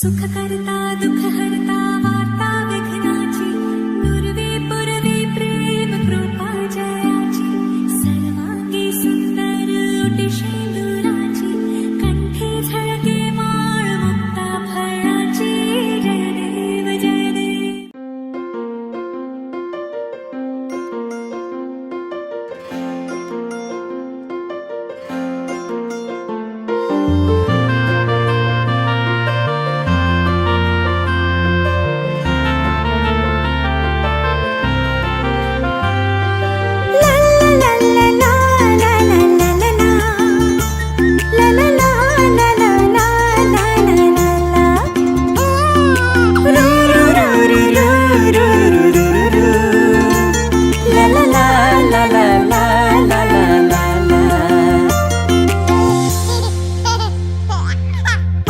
सुख करता दुख हरता वार्ता विघ्नाची नुरवे पुरवे प्रेम कृपा जयाची सर्वांगी सुंदर ओटी शेंदुराची कंठी झळके माळ मुक्ता फळाची जय देव जय देव।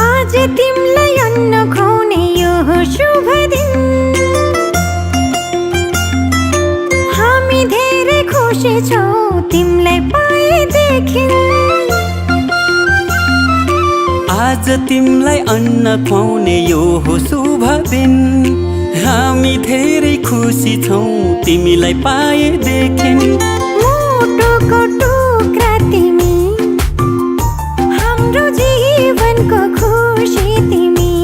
आज तिमलाई अन्न खुवाउने यो शुभ दिन हामी धेरै खुसी छौं तिमलाई पाएदेखि। आज तिमलाई अन्न खुवाउने यो हो शुभ दिन हामी धेरै खुसी छौं तिमीलाई पाएदेखि। मुटुको टुक्रा तिमी हाम्रो जीवनको खुसी तिमी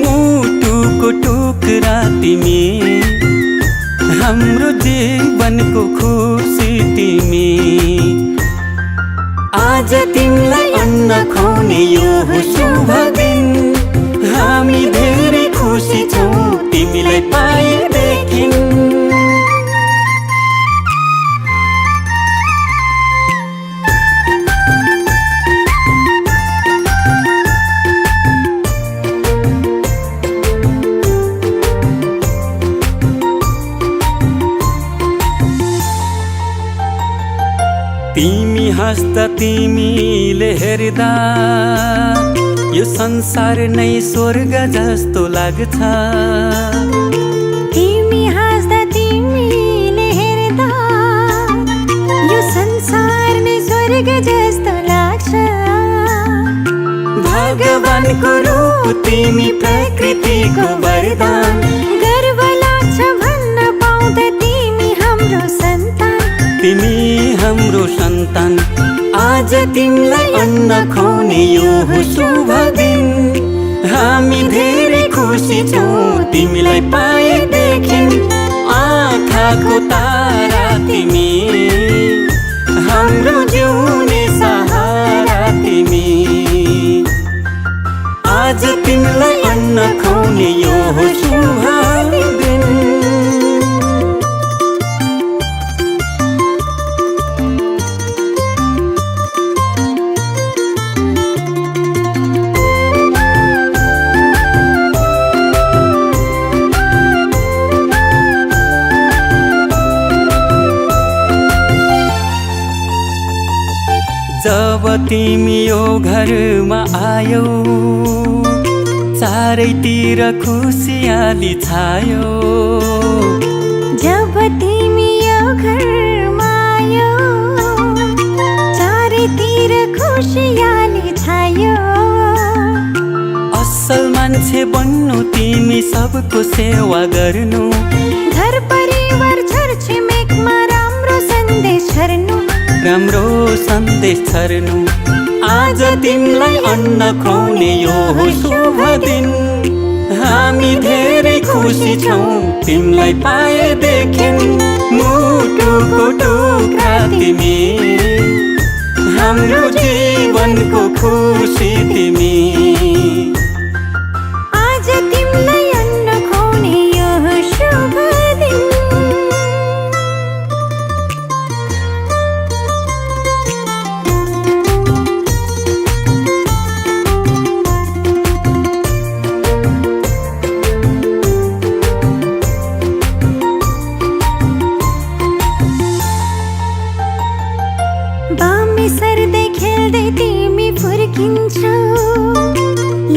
मुटुको टुक्रा तिमी हाम्रो जीवनको खुसी तिमी। आज तिमीलाई अन्न खुवाउने यो हो शुभ दिन हामी धेरै खुसी छौं तिमीलाई पाएदेखि। तिमी हाँस्दा तिमीले हेर्दा यो संसार नै स्वर्ग जस्तो लाग्छ। तिमी हाँस्दा तिमीले हेर्दा यो संसार नै स्वर्ग जस्तो लाग्छ। भगवानको रूप तिमी प्रकृतिको वरदान गर्व लाग्छ भन्न पाउँदा तिमी हाम्रो सन्तान तिमी हाम्रो सन्तान। आज तिमीलाई अन्न खुवाउने यो हो शुभ दिन हामी धेरै खुसी छौं तिमीलाई पाएदेखि। आँखाको तारा तिमी हाम्रो जिउने सहारा तिमी। आज तिमीलाई अन्न खुवाउने यो हो शुभ दिन। जब तिमी यो घरमा आयौ चारैतिर खुसियाली छायो। जब तिमी यो घरमा आयौ चारैतिर खुसियाली छायो। असल मान्छे बन्नु तिमी सबको सेवा गर्नु घर परिवार छरछिमेकमा राम्रो सन्देश छर्नु राम्रो सन्देश छर्नु। आज तिमीलाई अन्न खुवाउने यो हो शुभ दिन हामी धेरै खुसी छौं तिमीलाई पाएदेखि। मुटुको टुक्रा तिमी हाम्रो जीवनको खुसी तिमी। आज तिमीलाई अन्न खुवाउने यो शुभ दिन। बामे सर्दै खेल्दै तिमी फुर्किन्छौ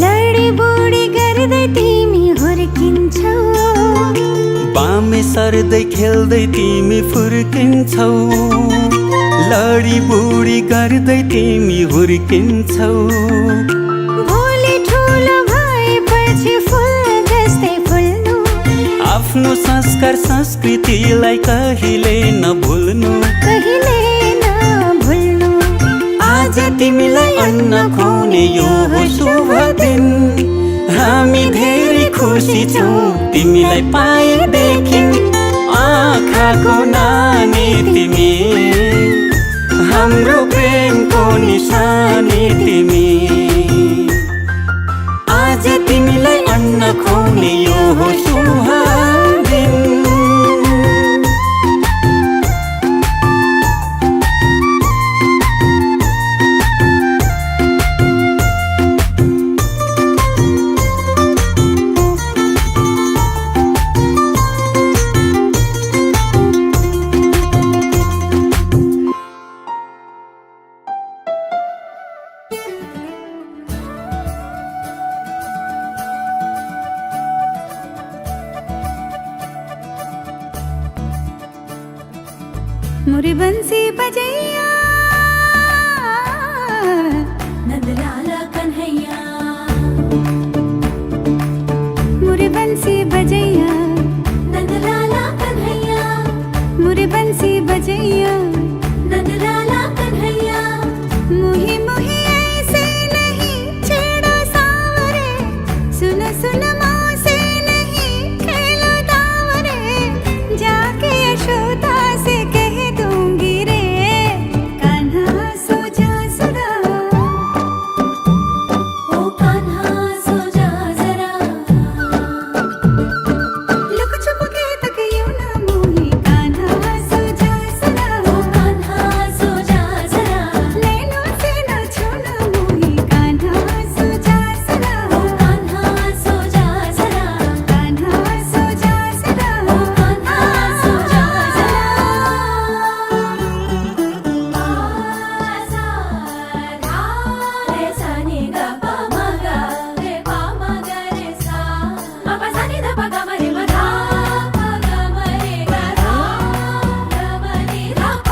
लडी बुडी गर्दै तिमी हुर्किन्छौ। बामे सर्दै खेल्दै तिमी फुर्किन्छौ लडी बुडी गर्दै तिमी हुर्किन्छौ। भोलि ठुलो संस्कार संस्कृतिलाई कहिले नभुल्नु, कहिले नभुल्नु। आज तिमीलाई अन्न खुवाउने यो हो शुभ दिन। हामी धेरै खुसी छौँ तिमीलाई पाएदेखि। आँखाको नानी तिमी, हाम्रो प्रेमको निशानी तिमी। आज तिमीलाई अन्न खुवाउने यो हो शुभ दिन। मोरे बंसी बजैया नंदलाला कन्हैया, मोरे बंसी बजैया नंदलाला कन्हैया, मोरे बंसी बजैया। नंदलाला कन्हैया। मुही मुही ऐसे नहीं छेड़ो सावरे, सुन सुन माँ से नहीं खेलो दावरे। जाके यशोदा से कह दूंगी रे, कान्हा सो जा जरा। ओ कान्हा सो जा जरा। लुक छुप के तक यूं ना मोही, कान्हा सो जा जरा। ओ कान्हा सो जा जरा। नैनों से ना छूना मोही, कान्हा सो जा जरा। ओ कान्हा सो जा जरा। कान्हा सो जा जरा। ओ कान्हा सो जा जरा। सा धा रे सा नि ग प म ग रे प म ग रे सा म प सा नि ध प ग म रे म धा प ग म रे ग धा ग म नि ध प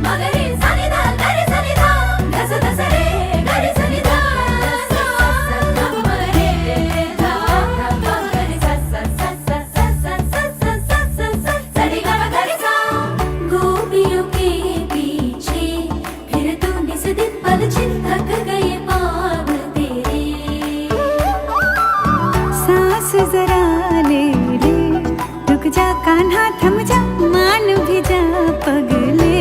म ग रे सा नि ध ग रे सा नि ध ध स ध स रे ग रे सा नि ध स ग म रे ध ग म ग रे सा सा सा सा सा सा सा सा सा सा सा रे ग म ग रे सा। गोपियों के पीछे फिर तू निस दिन पल छिन थक गए पाँव तेरे। सांस जरा ले ले, रुक जा कान्हा थम जा, मान भी जा पगले।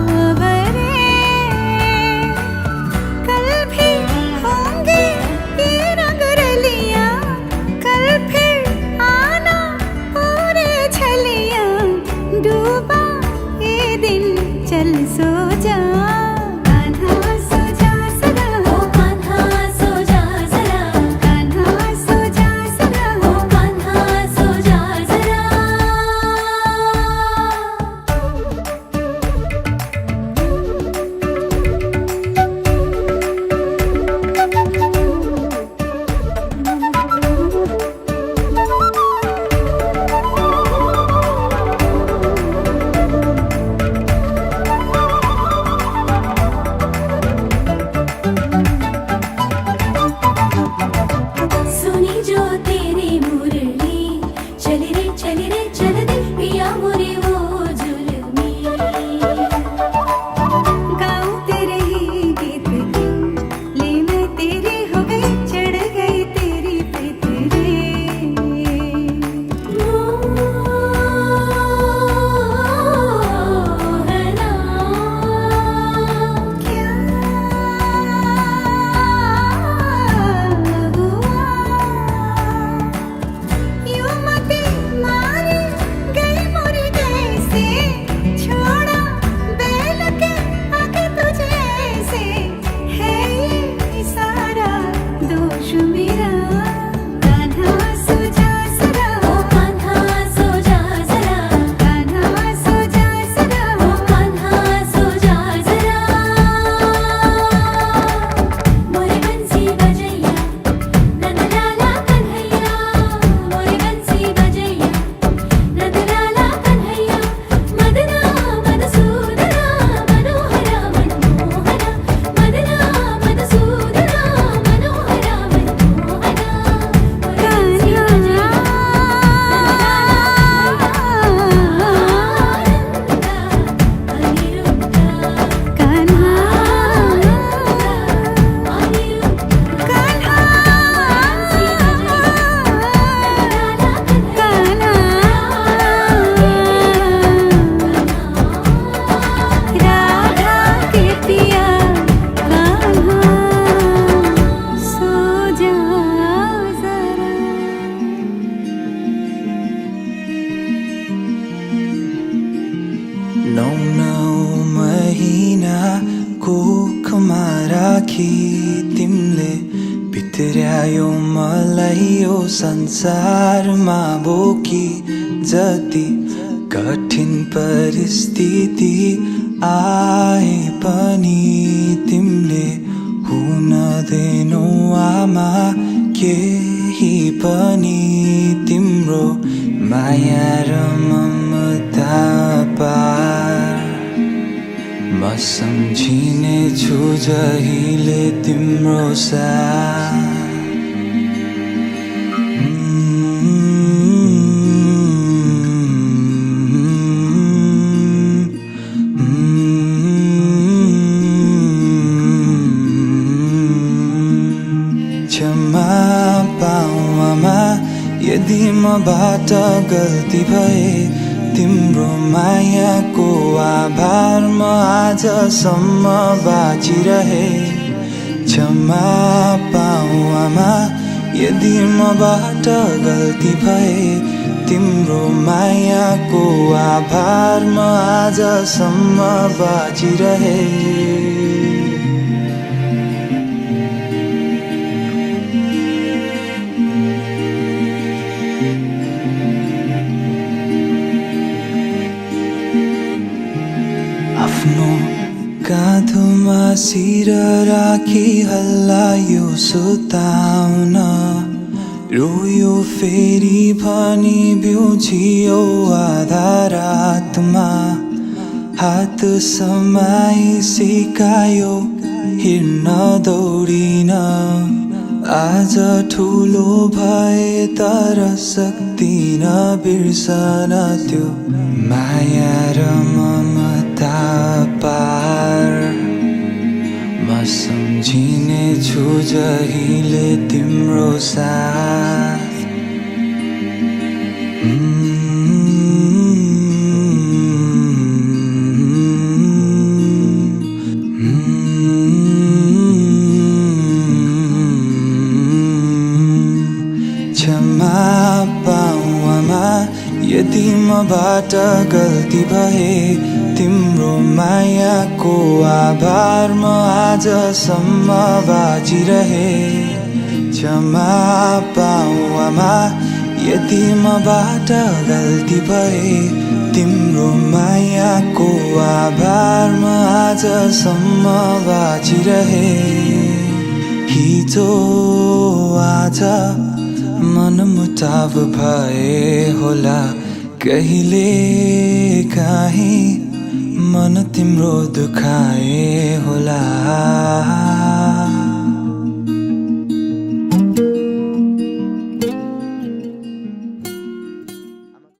बावरे, कल भी होंगे ये रंग रलियां, कल फिर आना पूरे छलियां। डूबा ये दिन चल सो जा, कान्हा सो जा जरा। ओ कान्हा सो जा जरा। कान्हा सो जा जरा। ओ कान्हा सो जा जरा। सुनी जो तेरी मुरली, चली रे चल दे पिया मोरे वो जुल्मी। गाऊं तेरे ही गीत की, ले मैं तेरी हो गई, चढ़ गई तेरी प्रीत रे। मोहना क्या हुआ, यूं मत मार महिना कोखमा राखी तिमीले भित्र्यायो मलाई यो संसारमा बोकी जति कठिन परिस्थिति आए पनि तिमीले हुन दिनौ आमा केही पनि तिम्रो माया र ममता पार म सम्झिने छु जहिले तिम्रो साथ क्षमा पाऊ आमा यदि मबाट गल्ती भए तिम्रो मायाको आभार म आजसम्म बाँचिरहे क्षमा पाऊ आमा यदि मबाट गल्ती भए तिम्रो मायाको आभार म आजसम्म बाँचिरहे आफ्नो काँधोमा शिर राखी हल्लायो सुताउन रोयो फेरि भनी बिउझियो आधा रातमा हात समाई सिकायो हिँड्न दौडिन आज ठुलो भए तर सक्दिन बिर्सन त्यो माया र ममता पार म सम्झिने छु जहिले तिम्रो साथ क्षमा पाऊ आमा यदि मबाट गल्ती भए तिम्रो मायाको आभार म आजसम्म बाँचिरहे क्षमा पाऊ आमा यदि मबाट गल्ती भए तिम्रो मायाको आभार म आजसम्म बाँचिरहे हिजो आज मनमुटाव भए होला कहिले काहीँ मन तिम्रो दुखाए होला